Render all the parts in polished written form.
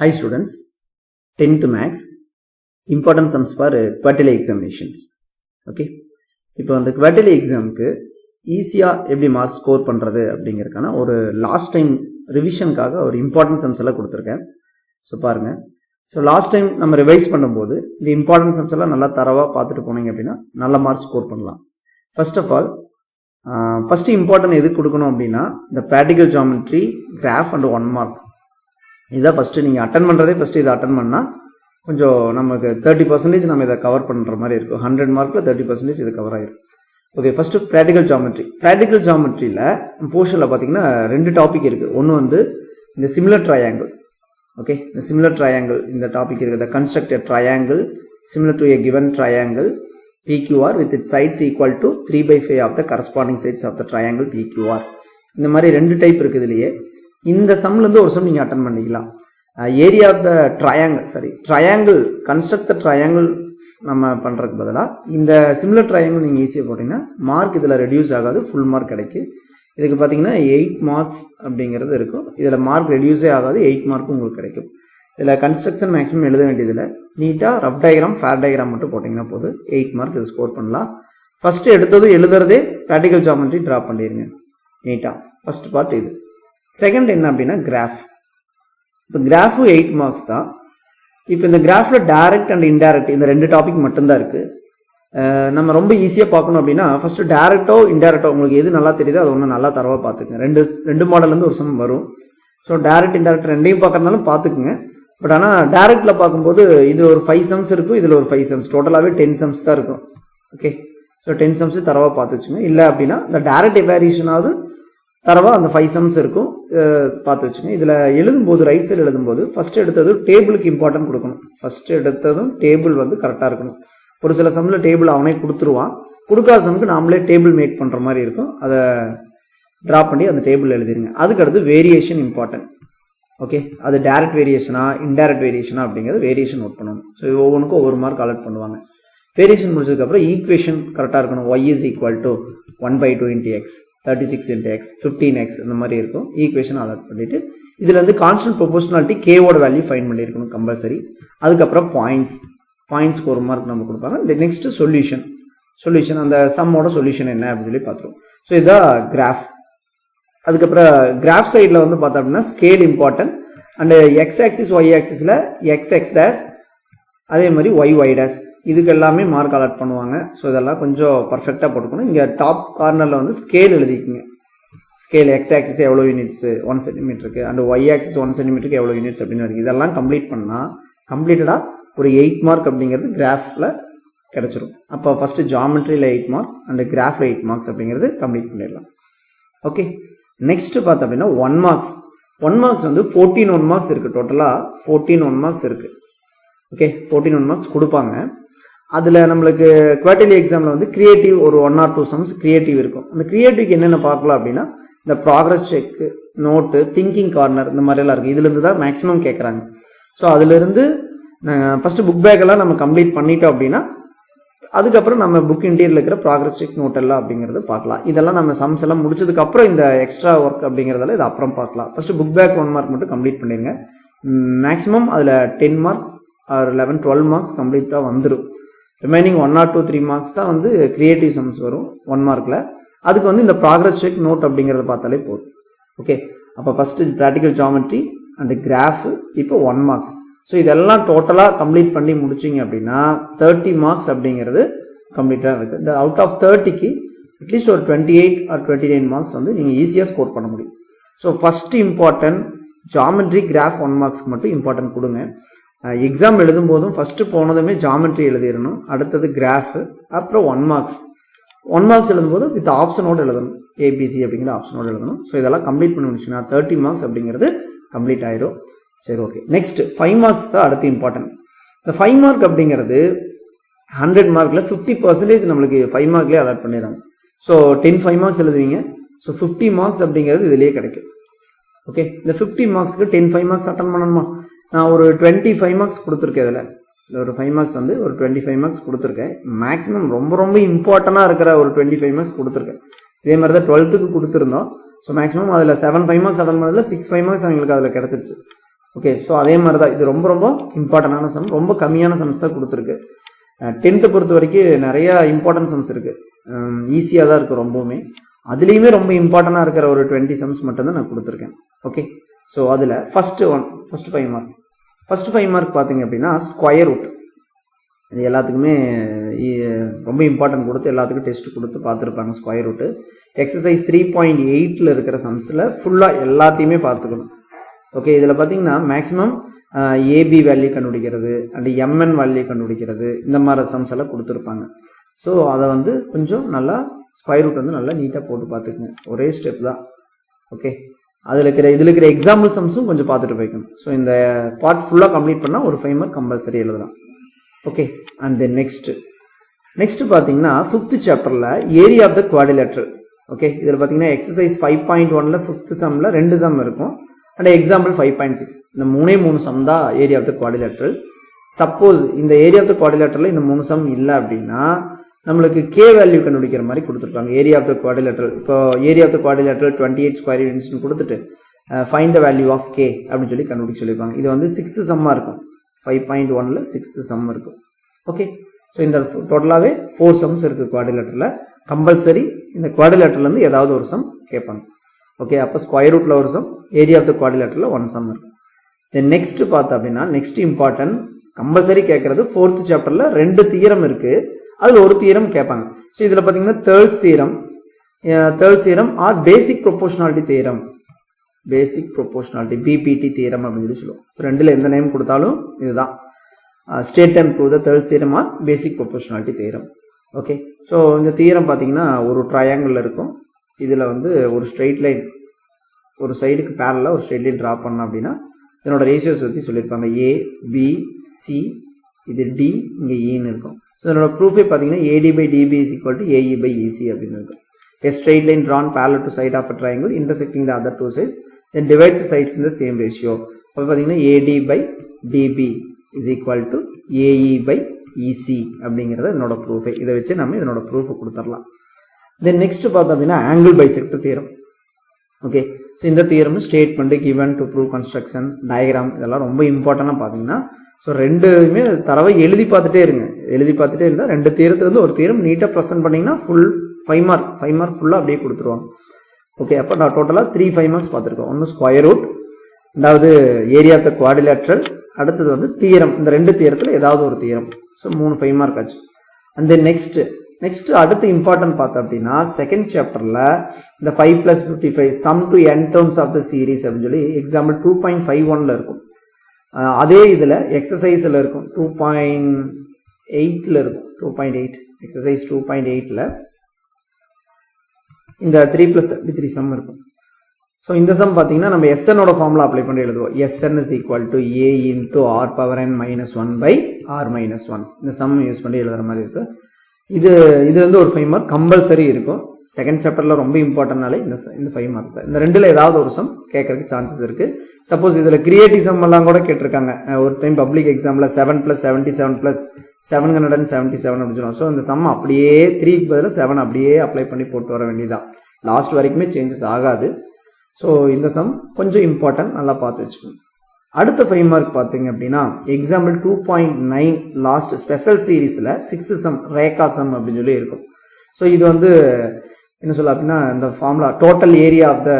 Hi students, 10th Max, important sums for quarterly examinations. Okay, இப்போ அந்த quarterly examக்கு ஈஸியா எப்படி மார்க் ஸ்கோர் பண்றது அப்படிங்கறதுக்கான ஒரு லாஸ்ட் டைம் ரிவிஷனுக்காக ஒரு இம்பார்ட்டன்ட் சம்ஸ் எல்லாம் கொடுத்திருக்கேன். ஸோ பாருங்க. ஸோ லாஸ்ட் டைம் நம்ம ரிவைஸ் பண்ணும்போது இந்த இம்பார்ட்டன்ட் சம்ஸ் எல்லாம் நல்லா தரவா பார்த்துட்டு போனீங்க அப்படின்னா நல்ல மார்க் ஸ்கோர் பண்ணலாம். First of all first important எது கொடுக்கணும் அப்படின்னா இந்த practical geometry, graph and 1 mark. இதான் ஃபர்ஸ்ட் நீங்க அட்டன் பண்றதே ஃபர்ஸ்ட் இதை அட்டன் பண்ணா கொஞ்சம் நமக்கு 30% நம்ம இதை கவர் பண்ற மாதிரி இருக்கும். 100 மார்க்ல 30% இது கவர் ஆயிரும். Okay, first practical geometry. Practical ஜியோமெட்ரியில போர்ஷன்ல பாத்தீங்கன்னா 2 டாபிக் இருக்கு. ஒன்னு வந்து இந்த சிமிலர் ட்ரையாங்கிள். ஓகே, இந்த சிமிலர் ட்ரையாங்கிள் இந்த டாபிக் இருக்குது. Construct a triangle similar to a given triangle PQR with its sides equal to 3/5 of the corresponding sides of the triangle PQR. இந்த மாதிரி 2 டைப் இருக்கு இதுலயே. இந்த சம்ல இருந்து ஒரு சம் நீங்க அட்டன் பண்ணிக்கலாம். Area of the triangle construct the triangle நம்ம பண்றதுக்கு பதிலா இந்த சிமிலர் ட்ரையாங்கிள் நீங்க ஈஸியா போட்டீங்கன்னா மார்க் இதுல ரெடியூஸ் ஆகாது, ஃபுல் மார்க் கிடைக்கும். இதுக்கு பாத்தீங்கன்னா 8 மார்க்ஸ் அப்படிங்கிறது இருக்கும். இதுல மார்க் ரெடியூஸே ஆகாது, 8 மார்க் உங்களுக்கு கிடைக்கும். இதுல கன்ஸ்ட்ரக்ஷன் மேக்ஸிமம் எழுத வேண்டியதுல நீட்டா ரஃப் டயக்ராம், ஃபேர் டயக்ராம் மட்டும் போட்டீங்கன்னா போதும், 8 மார்க் இது ஸ்கோர் பண்ணலாம். ஃபர்ஸ்ட் எடுத்தது எழுதுறதே ப்ராக்டிகல் ஜியோமெட்ரி டிரா பண்ணிருங்க நீட்டா. ஃபர்ஸ்ட் பார்ட் இது. செகண்ட் என்ன அப்படின்னா கிராஃப். இப்போ கிராஃப் 8 மார்க்ஸ் தான். இப்போ இந்த கிராஃப்ல டைரக்ட் அண்ட் இன்டைரக்ட் இந்த 2 டாபிக் மட்டும்தான் இருக்கு. நம்ம ரொம்ப ஈஸியா பார்க்கணும் அப்படின்னா ஃபர்ஸ்ட் டைரக்டோ இன்டைரக்டோ உங்களுக்கு எது நல்லா தெரியுதோ அது ஒன்று நல்லா தரவா பார்த்துக்குங்க. ரெண்டு மாடல்ல இருந்து ஒரு சம் வரும். ஸோ டைரக்ட் இன்டைரக்ட் ரெண்டையும் பார்க்கறதுனாலும் பார்த்துக்குங்க. பட் ஆனால் டைரக்ட்ல பார்க்கும்போது இது ஒரு 5 சம்ஸ் இருக்கும், இதுல ஒரு 5 சம்ஸ், டோட்டலாவே 10 சம்ஸ் தான் இருக்கும். ஓகே, ஸோ 10 சம்ஸ் தரவா பார்த்து வச்சுங்க. இல்லை அப்படின்னா இந்த டைரக்ட் எவாரியேஷனாவது தரவா அந்த 5 சம்ஸ் இருக்கும், பார்த்து வச்சுங்க. இதுல எழுதும்போது ரைட் சைடு எழுதும்போது ஃபர்ஸ்ட் எடுத்தது டேபிளுக்கு இம்பார்ட்டன்ட் கொடுக்கணும். ஃபர்ஸ்ட் எடுத்ததும் டேபிள் வந்து கரெக்டா இருக்கணும். ஒரு சில சம்ல டேபிள் அவனே கொடுத்துருவான், கொடுக்காத சம்க்கு நாமளே டேபிள் மேக் பண்ற மாதிரி இருக்கும். அதை டிரா பண்ணி அந்த டேபிள் எழுதிருங்க. அதுக்கு அடுத்து வேரியேஷன் இம்பார்ட்டன்ட். ஓகே, அது டைரக்ட் வேரியேஷனா இன்டைரக்ட் வேரியேஷனா அப்படிங்கிறது வேரியேஷன் நோட் பண்ணணும். ஸோ ஒவ்வொன்றுக்கும் ஒவ்வொரு மார்க் அலர்ட் பண்ணுவாங்க. வேரியேஷன் முடிச்சதுக்கு அப்புறம் ஈக்குவேஷன் கரெக்டா இருக்கணும். y is equal to 1/2 into x, 36 into x, 15x இந்த மாதிரி இருக்கும். ஈக்குவேஷன் அலர்ட் பண்ணிட்டு இதுல இருந்து கான்ஸ்டன்ட் ப்ரொபோர்ஷனாலிட்டி k ஓட வேல்யூ ஃபைண்ட் பண்ணிருக்கணும் கம்பல்சரி. அதுக்கப்புறம் பாயிண்ட்ஸ்க்கு ஒரு மார்க் நம்ம கொடுப்பாங்க. நெக்ஸ்ட் சொல்யூஷன் அந்த சம்மோட சொல்யூஷன் என்ன அப்படின்னு சொல்லி பார்த்துருவோம். ஸோ இதான் கிராஃப். அதுக்கப்புறம் கிராஃப் சைட்ல வந்து பார்த்தோம் அப்படின்னா scale important and X axis Y ஆக்சிஸ்ல எக்ஸ் டேஷ் அதே மாதிரி ஒய் டேஷ் இதுக்கு எல்லாமே மார்க் அலாட் பண்ணுவாங்க. ஸோ இதெல்லாம் கொஞ்சம் பர்ஃபெக்டா போட்டுக்கணும். இங்க டாப் கார்னர்ல வந்து ஸ்கேல் எழுதிக்குங்க. ஸ்கேல் எக்ஸ் ஆக்சிஸ் எவ்வளவு யூனிட்ஸ் 1 சென்டிமீட்டருக்கு அண்ட் ஒய் ஆக்சிஸ் 1 சென்டிமீட்டருக்கு எவ்வளவு யூனிட்ஸ் அப்படின்னு இருக்கு. இதெல்லாம் கம்ப்ளீட் பண்ணா கம்ப்ளீட்டடா ஒரு 8 மார்க் அப்படிங்கிறது கிராஃப்ல கிடைச்சிரும். அப்போ ஃபர்ஸ்ட் ஜியோமெட்ரியில 8 மார்க் அண்ட் கிராஃப்ல 8 மார்க்ஸ் அப்படிங்கிறது கம்ப்ளீட் பண்ணிடலாம். ஓகே, நெக்ஸ்ட் பார்த்தோம் அப்படின்னா 1 மார்க்ஸ் வந்து 14 1 மார்க்ஸ் இருக்கு. டோட்டலா 14 1 மார்க்ஸ் இருக்கு. ஓகே, 14 1 மார்க்ஸ் கொடுப்பாங்க. அதுல நம்மளுக்கு குவார்டர்லி எக்ஸாம்ல வந்து கிரியேட்டிவ் ஒரு 1 or 2 சம்ஸ் கிரியேட்டிவ் இருக்கும். அந்த கிரியேட்டிவ்க்கு என்னென்ன பார்க்கலாம் அப்படின்னா இந்த progress check, note, thinking corner இந்த மாதிரி எல்லாம் இருக்கு. இதுல இருந்து தான் மேக்ஸிமம் கேட்கறாங்க. ஸோ அதுல இருந்து ஃபர்ஸ்ட் புக் பேக் எல்லாம் நம்ம கம்ப்ளீட் பண்ணிட்டோம் அப்படின்னா அதுக்கப்புறம் நம்ம புக் இன்டீரியர்ல இருக்கிற ப்ராக்ரஸ் செக் நோட் எல்லாம் அப்படிங்கறத பார்க்கலாம். இதெல்லாம் நம்ம சம்ஸ் எல்லாம் முடிச்சதுக்கு அப்புறம் இந்த எக்ஸ்ட்ரா ஒர்க் அப்படிங்கறதால இது அப்புறம் பார்க்கலாம். ஃபர்ஸ்ட் புக் பேக் 1 மார்க் மட்டும் கம்ப்ளீட் பண்ணிருங்க. மேக்ஸிமம் அதுல 10 மார்க் ஆர் 11 12 மார்க்ஸ் கம்ப்ளீட்டா வந்துடும். ரிமைனிங் 1 or 2 3 மார்க்ஸ் தான் வந்து கிரியேட்டிவ் சம்ஸ் வரும் 1 மார்க்ல. அதுக்கு வந்து இந்த ப்ராக்ரஸ் செக் நோட் அப்படிங்கறத பார்த்தாலே போதும். ஓகே, அப்ப first practical geometry and graph இப்போ 1 மார்க்ஸ். ஸோ இதெல்லாம் டோட்டலா கம்ப்ளீட் பண்ணி முடிச்சிங்க அப்படின்னா 30 மார்க்ஸ் அப்படிங்கிறது கம்ப்ளீட்டா இருக்கு. இந்த அவுட் ஆஃப் 30க்கு அட்லீஸ்ட் ஒரு 28 or 29 மார்க்ஸ் வந்து நீங்க ஈஸியா ஸ்கோர் பண்ண முடியும். So first important geometry, graph 1 மார்க்ஸ்க்கு மட்டும் இம்பார்ட்டன்ட் கொடுங்க. எக்ஸாம் எழுதும் போதும் ஃபர்ஸ்ட் போனதுமே ஜியோமெட்ரி எழுதிடணும், அடுத்தது கிராஃப், அப்புறம் 1 மார்க்ஸ் எழுதும்போது வித் ஆப்ஷனோட எழுதணும். ABC அப்படிங்கிற ஆப்ஷனோட எழுதணும். ஸோ இதெல்லாம் கம்ப்ளீட் பண்ணி முடிச்சுன்னா 30 மார்க்ஸ் அப்படிங்கிறது கம்ப்ளீட் ஆயிடும். சரி, ஓகே. நெக்ஸ்ட் 5 மார்க்ஸ் தான் அடுத்து இம்பார்ட்டன்ட். இந்த 5 மார்க் அப்படிங்கிறது 100 மார்க்ல 50% நம்மளுக்கு 5 மார்க்லயே அலாட் பண்ணிடுறாங்க. ஸோ 10 5 மார்க்ஸ் எழுதுவீங்க. ஸோ 50 மார்க்ஸ் அப்படிங்கிறது இதுலயே கிடைக்கும். ஓகே, இந்த 50 மார்க்ஸ்க்கு 10 5 மார்க்ஸ் அட்டன் பண்ணணுமா? நான் ஒரு 25 மார்க்ஸ் கொடுத்துருக்கேன். இதுல ஒரு 5 மார்க்ஸ் வந்து ஒரு 25 மார்க்ஸ் கொடுத்துருக்கேன். மேக்ஸிமம் ரொம்ப இம்பார்ட்டண்டா இருக்கிற ஒரு 25 மார்க்ஸ் கொடுத்துருக்கேன். இதே மாதிரி தான் 12க்கு கொடுத்துருந்தோம். ஸோ மேக்ஸிமம் அதுல 7 5 மார்க்ஸ் அட்டன் பண்ணதுல 6 5 மார்க்ஸ் அவங்களுக்கு அதுல கிடைச்சிருச்சு. ஓகே, ஸோ அதே மாதிரி தான் இது ரொம்ப ரொம்ப இம்பார்ட்டண்டான சம், ரொம்ப கம்மியான சம்ஸ் தான் கொடுத்துருக்கு. 10th பொறுத்த வரைக்கும் நிறைய இம்பார்ட்டன்ட் சம்ஸ் இருக்கு, ஈஸியாக தான் இருக்கு ரொம்பவுமே. அதுலேயுமே ரொம்ப இம்பார்ட்டண்டாக இருக்கிற ஒரு 20 சம்ஸ் மட்டும்தான் நான் கொடுத்துருக்கேன். ஓகே, ஸோ அதில் ஃபர்ஸ்ட் 5 மார்க். ஃபர்ஸ்ட் 5 மார்க் பார்த்தீங்க அப்படின்னா ஸ்கொயர் ரூட். இது எல்லாத்துக்குமே ரொம்ப இம்பார்ட்டன்ட் கொடுத்து எல்லாத்துக்கும் டெஸ்ட் கொடுத்து பார்த்துருப்பாங்க. ஸ்கொயர் ரூட்டு எக்ஸசைஸ் 3.8 இருக்கிற சம்ஸில் ஃபுல்லாக எல்லாத்தையுமே பார்த்துக்கணும். ஓகே, இதில் பார்த்தீங்கன்னா மேக்ஸிமம் ஏபி வேல்யூ கண்டுபிடிக்கிறது அண்ட் எம்என் வேல்யூ கண்டுபிடிக்கிறது இந்த மாதிரி சம்ஸ் எல்லாம் கொடுத்துருப்பாங்க. ஸோ அதை வந்து கொஞ்சம் நல்லா ஸ்கொயர் ரூட் வந்து நல்லா நீட்டாக போட்டு பார்த்துக்குங்க, ஒரே ஸ்டெப் தான். ஓகே, இதில் இருக்கிற எக்ஸாம்பிள் சம்ஸும் கொஞ்சம் பார்த்துட்டு போய்க்கணும். ஸோ இந்த பார்ட் ஃபுல்லாக கம்ப்ளீட் பண்ணால் ஒரு 5 மார்க் கம்பல்சரி எழுதலாம். ஓகே, அண்ட் தென் நெக்ஸ்ட் பார்த்தீங்கன்னா 5th சாப்டரில் area of the quadrilateral. Okay, இதில் பார்த்தீங்கன்னா எக்ஸசைஸ் 5.1ல் 5th சம்மில் 2 சம் இருக்கும் அண்ட் எக்ஸாம்பிள் 5.6. இந்த 3 சம் தான் area of the quadrilateral. Suppose இந்த ஏரியா ஆஃப் த குவாடிலேட்டரில் இந்த 3 சம் இல்லை அப்படின்னா நம்மளுக்கு கே வேல்யூ கண்டுபிடிக்கிற மாதிரி கொடுத்துருப்பாங்க. ஏரியா ஆஃப் த குவாடிலேட்டரல், இப்போ area of the quadrilateral 28 square யூனிட்ஸ்னு கொடுத்துட்டு find the value of K அப்படின்னு சொல்லி கண்டுபிடிச்சு சொல்லியிருப்பாங்க. இது வந்து 6th சம்மாக இருக்கும். 5.1ல் 6th சம் இருக்கும். ஓகே, ஸோ இந்த டோட்டலாகவே 4 சம்ஸ் இருக்குது குவாடிலேட்டரில். கம்பல்சரி இந்த குவாடிலேட்டர்லேருந்து ஏதாவது ஒரு சம் கேட்பாங்க. ஓகே, அப்போ ஸ்கொயர் ரூட்டில் ஒரு சம், ஏரியா ஆஃப் த குவாடிலேட்டரில் 1 சம் இருக்கும். தென் நெக்ஸ்ட் பார்த்தா அப்படின்னா நெக்ஸ்ட் இம்பார்ட்டன்ட் கம்பல்சரி கேட்கறது 4th சாப்டரில் 2 தியரம் இருக்குது, அதில் ஒரு தியரம் கேட்பாங்க. ஸோ இதில் பார்த்தீங்கன்னா Thales theorem or basic proportionality theorem, BPT theorem அப்படின்னு சொல்லி சொல்லுவோம். ஸோ ரெண்டில் எந்த நேம் கொடுத்தாலும் இதுதான். State and prove the Thales theorem or basic proportionality theorem. Okay, so இந்த தியரம் பார்த்தீங்கன்னா ஒரு ட்ரையாங்கிள் இருக்கும். இதில் வந்து ஒரு ஸ்ட்ரெயிட் லைன் ஒரு சைடுக்கு பேரலாக ஒரு ஸ்ட்ரெயிட் லைன் ட்ரா பண்ணோம் அப்படின்னா இதனோட ரேஷியோஸ் பற்றி சொல்லியிருப்பாங்க. ஏ பி சி, இது டி, இங்கே ஈன்னு இருக்கும். ஸோ இதனோட ப்ரூஃபே பார்த்தீங்கன்னா AD by DB is equal to AE by EC அப்படின்னு இருக்கும். A straight line drawn parallel to side of a triangle intersecting the other two sides then divides the sides in the same ratio. அப்போ பார்த்தீங்கன்னா AD by DB is equal to AE by EC அப்படிங்கிறது இதனோட ப்ரூஃபே. இதை வச்சு நம்ம இதனோட proof கொடுத்துடலாம். தென் next பார்த்தோம் அப்படின்னா angle bisector theorem. Okay, so இந்த theorem statement given to prove construction diagram இதெல்லாம் ரொம்ப இம்பார்ட்டண்டாக பார்த்தீங்கன்னா ஸோ ரெண்டுமே தரவை எழுதி பார்த்துட்டே இருந்தால் 2 தியரத்துலேருந்து ஒரு தியரம் நீட்டாக ப்ரெசென்ட் பண்ணிங்கன்னா ஃபுல் 5 மார்க் ஃபுல்லாக அப்படியே கொடுத்துருவாங்க. ஓகே, அப்போ நான் டோட்டலாக 3 5 மார்க்ஸ் பார்த்துருக்கோம். ஒன்று ஸ்கொயர் ரூட், ரெண்டாவது ஏரியா ஆஃப் த குவாடிலேட்டரல், அடுத்தது வந்து தியரம். இந்த 2 தியரத்தில் ஏதாவது ஒரு தியரம். ஸோ 3 5 மார்க் ஆச்சு. அண்ட் தென் நெக்ஸ்ட் அடுத்து இம்பார்ட்டன்ட் பார்த்தோம் அப்படின்னா 2nd சாப்டரில் இந்த 5 + 55 sum to n terms of the series அப்படின்னு சொல்லி எக்ஸாம்பிள் 2.51ல் இருக்கும். அதே இதில் எக்ஸசைஸில் இருக்கும் 2.8ல் இருக்கும். 2.8 எக்ஸசைஸ் 2.8ல் இந்த 3 + 33 சம் இருக்கும். ஸோ இந்த சம் பார்த்தீங்கன்னா நம்ம SNோட ஃபார்முலா அப்ளை பண்ணி எழுதுவோம். SN is equal to A into R power n minus 1 by R minus 1. இந்த சம் யூஸ் பண்ணி எழுதுற மாதிரி இருக்கு. இது வந்து ஒரு 5 மார்க் கம்பல்சரி இருக்கும். 2nd சாப்டரில் ரொம்ப இம்பார்ட்டன்ட்னாலே இந்த 5 மார்க் தான். இந்த ரெண்டில் ஏதாவது ஒரு சம் கேட்கறதுக்கு சான்சஸ் இருக்கு. சப்போஸ் இதில் கிரியேட்டிவ் சம் எல்லாம் கூட கேட்டிருக்காங்க. ஒரு டைம் பப்ளிக் எக்ஸாமில் 7 + 77 + 777 அப்படின்னு சொல்லுவோம். ஸோ இந்த சம் அப்படியே 3க்கு பதிலாக 7 அப்படியே அப்ளை பண்ணி போட்டு வர வேண்டியதான். லாஸ்ட் வரைக்குமே சேஞ்சஸ் ஆகாது. ஸோ இந்த சம் கொஞ்சம் இம்பார்ட்டன்ட், நல்லா பார்த்து வச்சுக்கணும். அடுத்த 5 மார்க் பார்த்தீங்க அப்படின்னா எக்ஸாம்பிள் 2.9 லாஸ்ட் ஸ்பெஷல் சீரீஸில் 6th சம் ரேகா சம் அப்படின்னு சொல்லி இருக்கும். ஸோ இது வந்து என்ன சொல்ல அப்படின்னா இந்த formula total area of the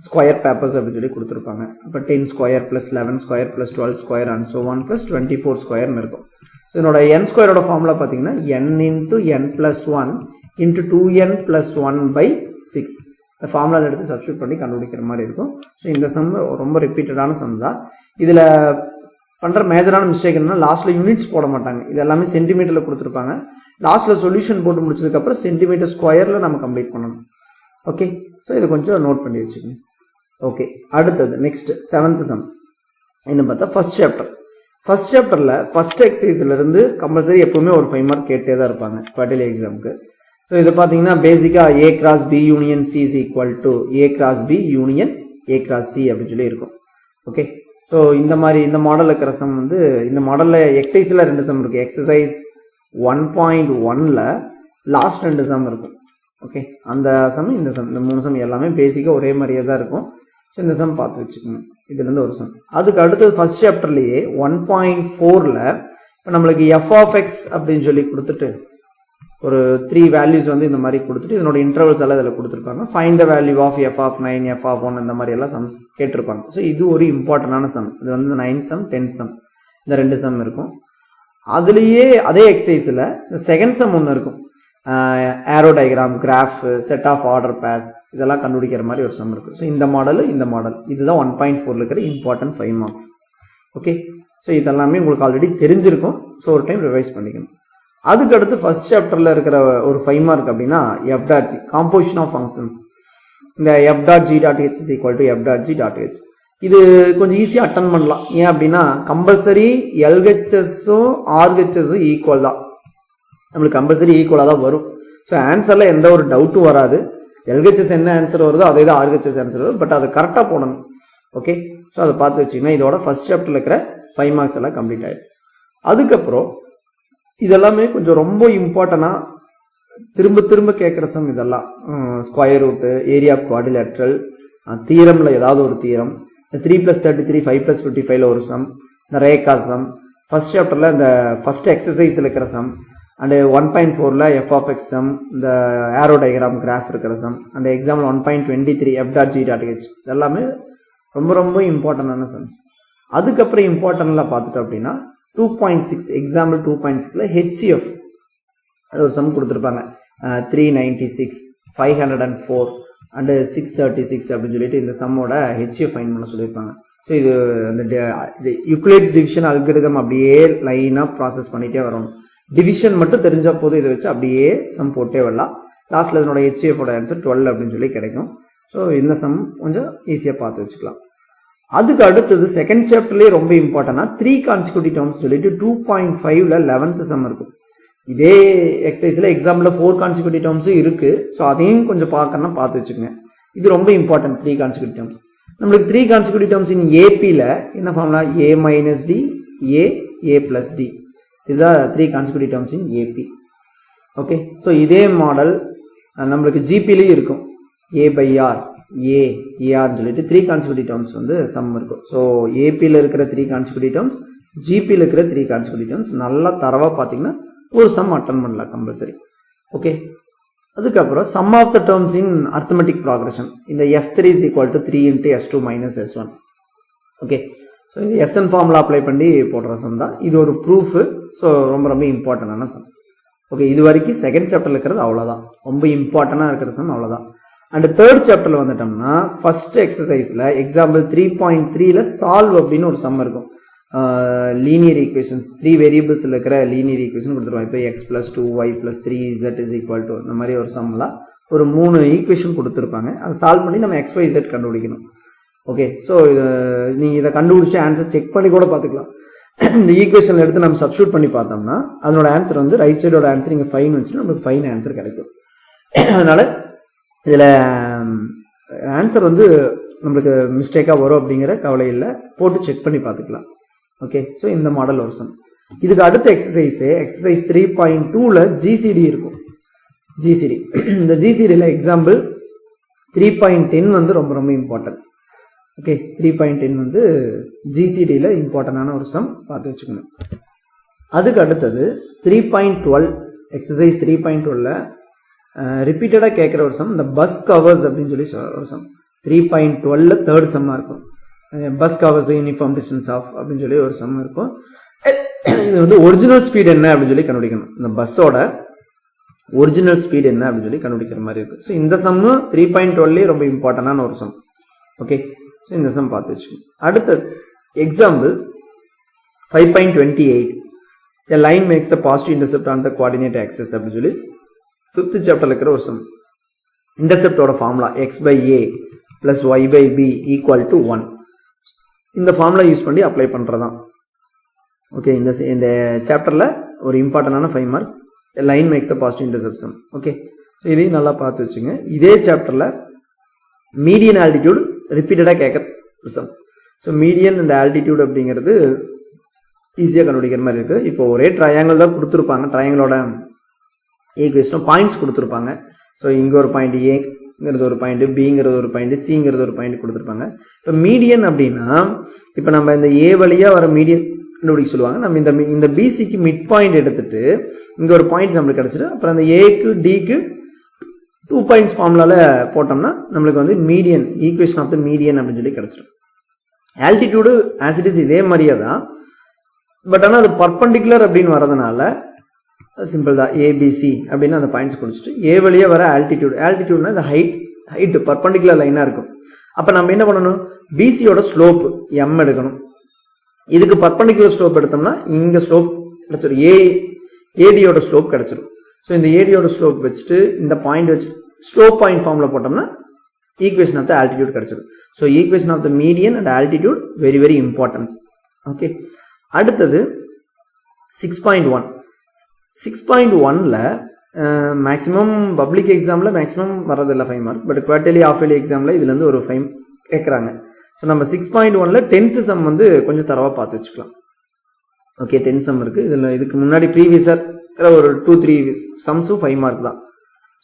square papers அப்படின்னு சொல்லி கொடுத்துருப்பாங்க. இப்போ 10 square + 11 square + 12 square and so 1 + 24 ஸ்கொயர்னு இருக்கும். ஸோ என்னோட n ஸ்கொயரோட ஃபார்முலா பார்த்தீங்கன்னா n × n + 1 × 2n + 1 by 6. இந்த ஃபார்முலாவில் எடுத்து சப்ஸ்டியூட் பண்ணி கண்டுபிடிக்கிற மாதிரி இருக்கும். ஸோ இந்த சம் ரொம்ப ரிப்பீட்டடான சம் தான். இதில் பண்ணுற மேஜரான மிஸ்டேக் என்னன்னா லாஸ்ட்டில் யூனிட்ஸ் போட மாட்டாங்க. இது எல்லாமே சென்டிமீட்டரில் கொடுத்துருப்பாங்க. லாஸ்ட்டில் சொல்யூஷன் போட்டு முடிச்சதுக்கப்புறம் சென்டிமீட்டர் ஸ்கொயரில் நம்ம கம்ப்ளீட் பண்ணணும். ஓகே, ஸோ இதை கொஞ்சம் நோட் பண்ணி வச்சுக்கோங்க. ஓகே, அடுத்தது நெக்ஸ்ட் 7th சம் என்ன பார்த்தா ஃபர்ஸ்ட் சாப்டரில் ஃபர்ஸ்ட் எக்ஸசைஸ்லேருந்து கம்பல்சரி எப்பவுமே ஒரு 5 மார்க் கேட்டே தான் இருப்பாங்க குவார்டர்லி எக்ஸாமுக்கு. ஸோ இது பார்த்தீங்கன்னா பேசிக்காக A × B union C is equal to A × B union A × C அப்படின்னு சொல்லி இருக்கும். ஓகே, ஸோ இந்த மாடல் இருக்கிற சம் வந்து இந்த மாடலில் எக்ஸசைஸில் 2 சம் இருக்குது. எக்ஸசைஸ் 1.1ல் லாஸ்ட் 2 சம் இருக்கும். ஓகே, அந்த சம் இந்த 3 சம் எல்லாமே பேசிக்காக ஒரே மாதிரியே தான் இருக்கும். ஸோ இந்த சம் பார்த்து வச்சுக்கணும். இதுலேருந்து ஒரு சம். அதுக்கு அடுத்தது ஃபர்ஸ்ட் சாப்டர்லேயே 1.4ல் இப்போ நம்மளுக்கு எஃப் ஆஃப் எக்ஸ் அப்படின்னு சொல்லி கொடுத்துட்டு ஒரு 3 வேல்யூஸ் வந்து இந்த மாதிரி கொடுத்துட்டு இதனோட இன்டர்வல்ஸ் எல்லாம் இதில் கொடுத்துருப்பாங்க. Find the value of f of 9, f of 1 இந்த மாதிரி எல்லாம் சம்ஸ் கேட்டிருப்பாங்க. ஸோ இது ஒரு இம்பார்ட்டண்டான சம். இது வந்து 9 சம் 10 சம் இந்த 2 சம் இருக்கும். அதுலேயே அதே எக்ஸசைஸில் செகண்ட் சம் ஒன்று இருக்கும். Arrow diagram, graph, set of order pairs இதெல்லாம் கண்டுபிடிக்கிற மாதிரி ஒரு சம் இருக்குது. ஸோ இந்த மாடல் இதுதான் 1.4ல் இருக்கிற இம்பார்ட்டன்ட் 5 மார்க்ஸ். ஓகே, ஸோ இதெல்லாமே உங்களுக்கு ஆல்ரெடி தெரிஞ்சிருக்கும். ஸோ ஒரு டைம் ரிவைஸ் பண்ணிக்கணும். அதுக்கு அடுத்து ஃபர்ஸ்ட் சாப்டரில் இருக்கிற ஒரு 5 மார்க் அப்படின்னா F dot G, composition of functions. இந்த F dot G dot H is equal to F dot G dot H. இது கொஞ்சம் ஈஸியாக அட்டன் பண்ணலாம். ஏன் அப்படின்னா கம்பல்சரி எல்ஹெச்எஸும் ஆர்ஹெச்எஸும் ஈக்குவல் தான். நம்மளுக்கு கம்பல்சரி ஈக்குவலாக தான் வரும். ஸோ ஆன்சரில் எந்த ஒரு டவுட்டும் வராது. எல்ஹெச்எஸ் என்ன ஆன்சர் வருதோ அதே தான் ஆர்ஹெச்எஸ் ஆன்சர் வரும். பட் அதை கரெக்டாக போடணும். ஓகே, ஸோ அதை பார்த்து வச்சுக்கோங்க. இதோட ஃபர்ஸ்ட் சாப்டரில் இருக்கிற 5 மார்க்ஸ் எல்லாம் கம்ப்ளீட் ஆகிடும். அதுக்கப்புறம் இதெல்லாமே கொஞ்சம் ரொம்ப இம்பார்ட்டண்டாக திரும்ப திரும்ப கேட்குற சம் இதெல்லாம். Square root, area of quadrilateral, தீரமில் ஏதாவது ஒரு தீரம், 3 + 33 5 + 55ல் ஒரு சம், இந்த ரேகா சம், ஃபர்ஸ்ட் சாப்டரில் இந்த ஃபர்ஸ்ட் எக்ஸசைஸில் இருக்கிற சம், அண்டு 1.4ல் எஃப் ஆஃப் எக்ஸ் சம், இந்த ஏரோ டயக்ராம் கிராஃப் இருக்கிற sum, and example 1.23 F dot G dot H இதெல்லாமே ரொம்ப ரொம்ப இம்பார்ட்டண்டான சம்ஸ். அதுக்கப்புறம் இம்பார்ட்டன்ட்ல பார்த்துட்டோம் அப்படின்னா 2.6 எக்ஸாம்பிள் 2.6ல் ஹெச்சிஎஃப் அது ஒரு சம் கொடுத்துருப்பாங்க. 396 504 அண்டு 636 அப்படின்னு சொல்லிட்டு இந்த சம்மோட ஹெச்சிஎஃப் ஃபைன் பண்ண சொல்லியிருப்பாங்க. ஸோ இது அந்த யூக்ளிட்ஸ் டிவிஷன் அல்காரிதம் அப்படியே லைனாக ப்ராசஸ் பண்ணிகிட்டே வரணும். டிவிஷன் மட்டும் தெரிஞ்ச போது இதை வச்சு அப்படியே சம் போட்டே வரலாம். லாஸ்ட்டில் இதனோட ஹெச்சிஎஃபோட ஆன்சர் 12 அப்படின்னு சொல்லி கிடைக்கும். ஸோ இந்த சம் கொஞ்சம் ஈஸியாக பார்த்து வச்சுக்கலாம். அதுக்கு அடுத்தது செகண்ட் சாப்டர்லேயே ரொம்ப இம்பார்ட்டன்டா 3 கான்சிக்யூட்டிவ் டேர்ம்ஸ் சொல்லிட்டு 2.5ல் 11th சம் இருக்கும். இதே எக்ஸசைஸில் எக்ஸாம்பிள் 4 கான்சிக்யூட்டிவ் டேர்ம்ஸும் இருக்கு. ஸோ அதையும் கொஞ்சம் பார்க்கணும்னா பார்த்து வச்சுக்கோங்க. இது ரொம்ப இம்பார்ட்டன்ட் 3 கான்சிக்யூட்டிவ் டேர்ம்ஸ். நம்மளுக்கு 3 கான்சிக்யூட்டிவ் டேர்ம்ஸ் இன் ஏபியில் என்ன formula? a - d a + d. இதுதான் 3 consecutive terms in AP. Okay, so இதே மாடல் நம்மளுக்கு ஜிபிலையும் இருக்கும். a/r ஏஆர்னு சொல்லிட்டு 3 கான்சிக்யூட்டிவ் டேர்ம்ஸ் வந்து சம் இருக்கும். ஸோ ஏபியில் இருக்கிற 3 கான்சிக்யூட்டிவ் டேர்ம்ஸ், ஜிபியில் இருக்கிற 3 கான்சிக்யூட்டிவ் டேர்ம்ஸ் நல்லா தரவாக பார்த்தீங்கன்னா ஒரு சம் அட்டன் பண்ணலாம் கம்பல்சரி. ஓகே, அதுக்கப்புறம் sum of the terms in arithmetic progression. இந்த S3 = 3 × S2 - S1. Okay, so இந்த SN ஃபார்முலா அப்ளை பண்ணி போடுற சம் தான். இது ஒரு ப்ரூஃப். ஸோ ரொம்ப ரொம்ப இம்பார்ட்டண்டான சம். ஓகே, இது வரைக்கும் செகண்ட் சாப்டர்ல இருக்கிறது அவ்வளோதான். ரொம்ப இம்பார்ட்டண்டாக இருக்கிற சம் அவ்வளோதான். அண்ட் தேர்ட் சாப்டர்ல வந்துட்டோம்னா ஃபர்ஸ்ட் எக்ஸசைஸ்ல எக்ஸாம்பிள் 3.3ல சால்வ் அப்படின்னு ஒரு சம் இருக்கும். லீனியர் ஈக்குவேஷன்ஸ் 3 வேரியபிள்ஸ்ல இருக்கிற லீனியர் ஈக்குவேஷன் கொடுத்துருவாங்க. இப்போ x + 2y + 3z = இந்த மாதிரி ஒரு சம்ல ஒரு 3 ஈக்குவேஷன் கொடுத்துருப்பாங்க. அதை சால்வ் பண்ணி நம்ம xyz கண்டுபிடிக்கணும். ஓகே, ஸோ நீங்கள் இதை கண்டுபிடிச்சி ஆன்சர் செக் பண்ணி கூட பார்த்துக்கலாம். இந்த ஈக்குவேஷன் எடுத்து நம்ம சப்ஸ்டியூட் பண்ணி பார்த்தோம்னா அதனோட ஆன்சர் வந்து ரைட் சைடோட ஆன்சர் இங்கே 5 வச்சுன்னா நமக்கு 5 ஆன்சர் கிடைக்கும். அதனால இதில் ஆன்சர் வந்து நம்மளுக்கு மிஸ்டேக்காக வரும் அப்படிங்கிற கவலை இல்லை, போட்டு செக் பண்ணி பார்த்துக்கலாம். ஓகே, ஸோ இந்த மாடல் ஒரு சம். இதுக்கு அடுத்த எக்ஸசைஸ் 3.2ல ஜிசிடி இருக்கும். ஜிசிடி இந்த ஜிசிடியில் எக்ஸாம்பிள் 3.10 வந்து ரொம்ப ரொம்ப இம்பார்ட்டன்ட். ஓகே, 3.10 வந்து ஜிசிடியில் இம்பார்ட்டண்டான ஒரு சம் பார்த்து வச்சுக்கணும். அதுக்கு அடுத்தது 3.12 எக்ஸசைஸ் 3.12ல ரிப்பீட்டடாக கேட்குற ஒரு சம் இந்த பஸ் கவர்ஸ் அப்படின்னு சொல்லி ஒரு சம் 3.12ல தேர்ட் சம்மாக இருக்கும். Bus covers uniform distance of அப்படின்னு சொல்லி ஒரு சம் இருக்கும். இது வந்து ஒரிஜினல் ஸ்பீட் என்ன அப்படின்னு சொல்லி கண்டுபிடிக்கணும். இந்த பஸ்ஸோட ஒரிஜினல் ஸ்பீட் என்ன அப்படின்னு சொல்லி கண்டுபிடிக்கிற மாதிரி இருக்கு. ஸோ இந்த சம்மு 3.12லேயே ரொம்ப இம்பார்ட்டண்டான ஒரு சம். ஓகே, ஸோ இந்த சம் பார்த்து வச்சுக்கணும். அடுத்தது example 5.28 a line makes the positive intercept on the coordinate axis அப்படின்னு சொல்லி 5th சாப்டர்ல இருக்கிற ஒரு சம். இன்டர்செப்டோட formula x/a + y/b = 1. இந்த ஃபார்முலா யூஸ் பண்ணி அப்ளை பண்ணுறதான். ஓகே, இந்த சாப்டர்ல ஒரு இம்பார்ட்டண்டான 5 mark line makes the positive intercept sum. Okay, so இதையும் நல்லா பார்த்து வச்சுங்க. இதே சாப்டர்ல மீடியன் ஆல்டிடியூட் ரிப்பீட்டடாக கேட்குற sum. So median and altitude அப்படிங்கிறது ஈஸியாக கண்டுபிடிக்கிற மாதிரி இருக்கு. இப்போ ஒரே ட்ரையாங்கிள் தான் கொடுத்துருப்பாங்க. ட்ரையாங்கிளோட ஈக்குவேஷன் பாயிண்ட்ஸ் கொடுத்துருப்பாங்க. ஸோ இங்கே ஒரு பாயிண்ட் A, ஏங்கிறது ஒரு பாயிண்ட், பிங்கிறது ஒரு பாயிண்ட், சிங்கிறது ஒரு பாயிண்ட் கொடுத்துருப்பாங்க. இப்போ மீடியன் அப்படின்னா இப்போ நம்ம இந்த ஏ வழியா வர மீடியன் கண்டுபிடிக்க சொல்லுவாங்க. நம்ம இந்த பிசிக்கு மிட் பாயிண்ட் எடுத்துட்டு இங்க ஒரு பாயிண்ட் நம்மளுக்கு கிடைச்சிட்டு அப்புறம் அந்த ஏக்கு டிக்கு 2 பாயிண்ட்ஸ் ஃபார்முலால போட்டோம்னா நம்மளுக்கு வந்து median, equation of the median அப்படின்னு சொல்லி கிடைச்சிடும். ஆல்டிடியூடு ஆஸ் இட் இஸ் இதே மாதிரியே தான், பட் ஆனால் அது பர்பண்டிகுலர் அப்படின்னு வரதுனால சிம்பிள் தான். ஏபிசி அப்படின்னு அந்த பாயிண்ட்ஸ் குடிச்சிட்டு ஏ வழியா வர ஆல்டிடியூட்னா இந்த ஹைட் பர்பண்டிகுலர் லைனா இருக்கும். அப்ப நம்ம என்ன பண்ணணும், பிசியோட ஸ்லோப் எம் எடுக்கணும். இதுக்கு பர்பண்டிகுலர் ஸ்லோப் எடுத்தோம்னா இங்க ஸ்லோப் கிடைச்சிடும், ஏடியோட ஸ்லோப் கிடைச்சிடும். ஸோ இந்த ஏடியோட ஸ்லோப் வச்சுட்டு இந்த பாயிண்ட் வச்சு ஸ்லோப் பாயிண்ட் ஃபார்ம்ல போட்டோம்னா ஈக்குவேஷன் ஆஃப் த ஆல்டிடியூட் கிடைச்சிடும். So equation of the median and altitude very very importance. Okay, அடுத்தது 6.1. 6.1ல மேக்ஸிமம் பப்ளிக் எக்ஸாம்ல மேக்ஸிமம் வர்றதில்லை 5 mark, but quarterly half yearly எக்ஸாம்ல இதுல இருந்து ஒரு 5 கேட்கறாங்க. ஸோ நம்ம 6.1ல 10th சம் வந்து கொஞ்சம் தரவா பார்த்து வச்சுக்கலாம். ஓகே, 10 சம் இருக்கு. இதுக்கு முன்னாடி ப்ரீவியஸா ஒரு 2-3 சம்ஸும் 5 மார்க் தான்.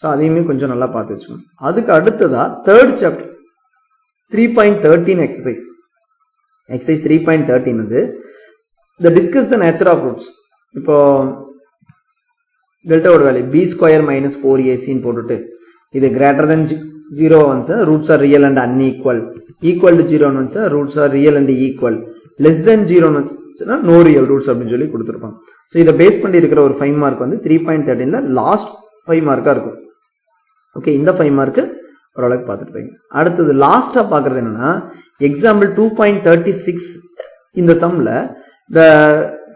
ஸோ அதையுமே கொஞ்சம் நல்லா பார்த்து வச்சுக்கணும். அதுக்கு அடுத்ததா 3rd சாப்டர் 3.13 எக்ஸசைஸ் 3.13 வந்து the discuss the nature of roots. இப்போ டெல்டாவோட value b square minus 4ac போட்டுட்டு இது கிரேட்டர் தென் 0 வந்துச்சா roots are real and unequal, equal to 0 வந்துச்சா roots are real and equal, less than 0 வந்துச்சுன்னா நோ ரியல் ரூட்ஸ் அப்படின்னு சொல்லி கொடுத்துருப்பாங்க. ஸோ இதை பேஸ் பண்ணி இருக்கிற ஒரு 5 மார்க் வந்து 3.13ல லாஸ்ட் 5 மார்க்கா இருக்கும். ஓகே, இந்த 5 மார்க்கு ஓரளவுக்கு பார்த்துட்டு போய் அடுத்தது லாஸ்டா பாக்குறது என்னன்னா எக்ஸாம்பிள் 2.36. இந்த சம்ல the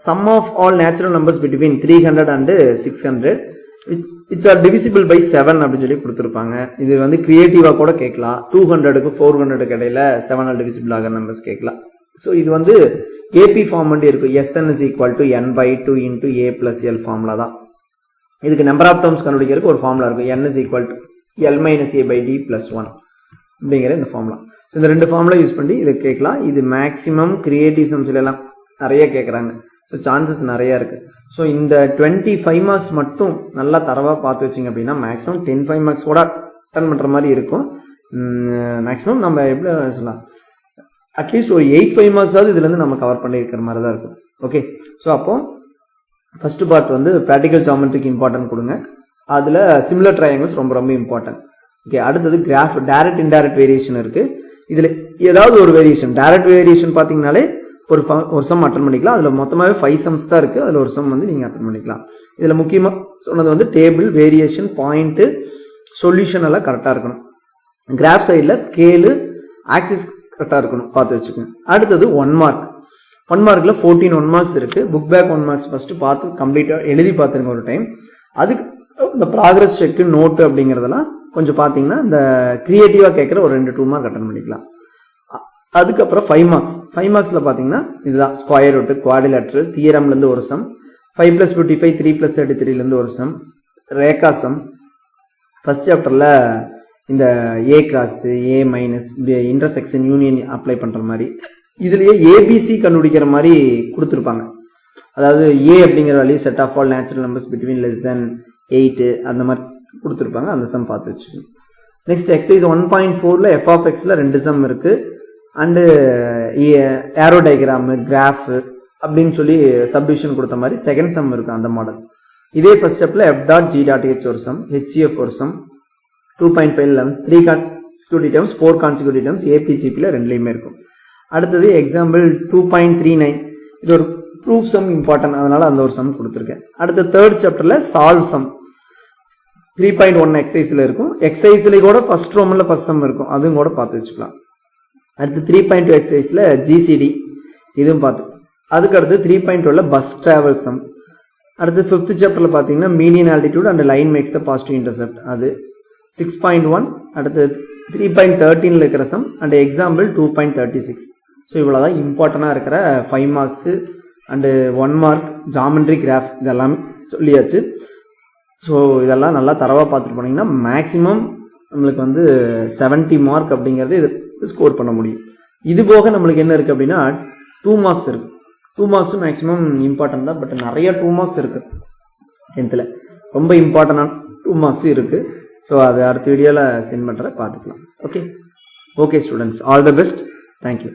sum of all natural numbers between 300 and 600 which are divisible by 7 அப்படின்னு சொல்லி கொடுத்துருப்பாங்க. இது வந்து கிரியேட்டிவா கூட கேட்கலாம். 200க்கு 400க்கு இடையில 7 ஆல் டிவிசிபிள் ஆகிற நம்பர்ஸ் கேட்கலாம். ஸோ இது வந்து ஏபி ஃபார்ம் வந்து இருக்கும். Sn is equal to n by 2 into a plus l formula தான். இதுக்கு நம்பர் ஆஃப் டேர்ம்ஸ் கண்டுபிடிக்கிறதுக்கு ஒரு ஃபார்முலா இருக்கும். n is equal to l minus a by d plus 1 அப்படிங்கிற இந்த ஃபார்முலா. ஸோ இந்த ரெண்டு ஃபார்முலா யூஸ் பண்ணி இதை கேட்கலாம். இது மேக்ஸிமம் கிரியேட்டிவ் சம்ஸ்ல எல்லாம் நிறைய கேட்குறாங்க. ஸோ சான்சஸ் நிறைய இருக்கு. ஸோ இந்த 25 மார்க்ஸ் மட்டும் நல்லா தரவா பார்த்து வச்சிங்க அப்படின்னா மேக்ஸிமம் 10 மார்க்ஸ் கூட அட்டன் பண்ற மாதிரி இருக்கும். மேக்ஸிமம் நம்ம எப்படி சொல்லலாம், அட்லீஸ்ட் ஒரு 8 மார்க்ஸாவது இதுல இருந்து நம்ம கவர் பண்ணி இருக்கிற மாதிரி தான் இருக்கும். ஓகே, ஸோ அப்போ ஃபர்ஸ்ட் பார்ட் வந்து ப்ராக்டிகல் ஜியோமெட்ரிக்கு இம்பார்ட்டன்ட் கொடுங்க. அதுல சிமிலர் ட்ரையாங்கிள்ஸ் ரொம்ப ரொம்ப இம்பார்ட்டன்ட். ஓகே, அடுத்தது கிராஃப் டைரக்ட் இன்டைரக்ட் வேரியேஷன் இருக்கு. இதுல ஏதாவது ஒரு வேரியேஷன், டைரக்ட் வேரியேஷன் பாத்தீங்கன்னாலே ஒரு சம் அட்டன் பண்ணிக்கலாம். அதுல மொத்தமாவே 5 சம்ஸ் தான் இருக்கு. அதுல ஒரு சம் வந்து நீங்க அட்டன் பண்ணிக்கலாம். இதுல முக்கியமா சொன்னது வந்து டேபிள், வேரியேஷன், பாயிண்ட், சொல்யூஷன் எல்லாம் கரெக்டா இருக்கணும். கிராஃப் சைட்ல ஸ்கேலு, ஆக்சிஸ் கரெக்டா இருக்கணும், பார்த்து வச்சுக்கோங்க. அடுத்தது 1 மார்க். 1 மார்க்ல 14 1 மார்க்ஸ் இருக்கு. புக் பேக் 1 மார்க்ஸ் ஃபர்ஸ்ட் பார்த்து கம்ப்ளீட்டா எழுதி பார்த்துருங்க ஒரு டைம். அதுக்கு இந்த ப்ராக்ரஸ் செக், நோட்டு அப்படிங்கறதெல்லாம் கொஞ்சம் பாத்தீங்கன்னா இந்த கிரியேட்டிவா கேட்கிற ஒரு 2 மார்க் அட்டன் பண்ணிக்கலாம். அதுக்கப்புறம் 5 மார்க்ஸ். 5 மார்க்ஸ்ல பாத்தீங்கன்னா இதுதான் ஸ்கொயர் ரூட், குவாடிலேட்டரல், தியரம்ல இருந்து ஒரு சம், 5 + 55 3 + 33ல இருந்து ஒரு சம், ரேகா சம். ஃபர்ஸ்ட் சாப்டர்ல இந்த A cross, A minus, intersection, union apply பண்ற மாதிரி இதுலயே ஏபிசி கண்டுபிடிக்கிற மாதிரி கொடுத்துருப்பாங்க. அதாவது ஏ அப்படிங்கிற value set of all natural numbers between less than 8 அந்த மாதிரி கொடுத்துருப்பாங்க. அந்த சம் பார்த்து வச்சுக்கோங்க. நெக்ஸ்ட் எக்ஸசைஸ் 1.4ல f of xல 2 சம் இருக்கு. அண்டு ஏரோ டயக்ராம், கிராஃப் அப்படின்னு சொல்லி சப்டிவிஷன் கொடுத்த மாதிரி செகண்ட் சம் இருக்கு அந்த மாடல். இதே ஃபர்ஸ்ட் ஸ்டெப்ல f.g.h ஒரு சம், hf ஒரு sum, 2.5 11 3 consecutive terms, 4 consecutive terms, ஏபிஜிபில ரெண்டுலயுமே இருக்கும். அடுத்தது எக்ஸாம்பிள் 2.39. இது ஒரு ப்ரூஃப் சம் இம்பார்ட்டன்ட், அதனால அந்த ஒரு சம் கொடுத்துருக்கேன். அடுத்த 3rd சாப்டர்ல சால்வ் சம் 3.1 எக்ஸசைஸ்ல இருக்கும். எக்ஸசைஸ்ல கூட ஃபர்ஸ்ட் ரோமன்ல ஃபர்ஸ்ட் சம் இருக்கும், அதுவும் கூட பார்த்து வச்சுக்கலாம். அடுத்து 3.2 எக்ஸசைஸ்ல ஜிசிடி இதுவும் பார்த்து. அதுக்கு அடுத்து 3.12ல பஸ் டிராவல் சம். அடுத்து 5th சாப்டர்ல பாத்தீங்கன்னா median altitude and line makes the positive intercept, அது 6.1. அடுத்து 3.13ல இருக்கிற சம் அண்ட் எக்ஸாம்பிள் 2.36. ஸோ இவ்வளவுதான் இம்பார்ட்டண்டா இருக்கிற 5 marks and 1 mark geometry, graph இதெல்லாம் சொல்லியாச்சு. ஸோ இதெல்லாம் நல்லா தரவா பார்த்துட்டு போனீங்கன்னா மேக்சிமம் நம்மளுக்கு வந்து 70 மார்க் அப்படிங்கிறது இது ஸ்கோர் பண்ண முடியும். இது போக நம்மளுக்கு என்ன இருக்கு அப்படின்னா 2 மார்க்ஸ் இருக்கு. 2 மார்க்ஸும் மேக்ஸிமம் இம்பார்ட்டன்ட் தான், பட் நிறைய 2 மார்க்ஸ் இருக்கு 10th ரொம்ப இம்பார்ட்டன்டான 2 மார்க்ஸ் இருக்கு. ஸோ அதை அடுத்த வீடியோவில் சென்ட் பண்ணுறேன், பார்த்துக்கலாம். Okay students, all the best. Thank you.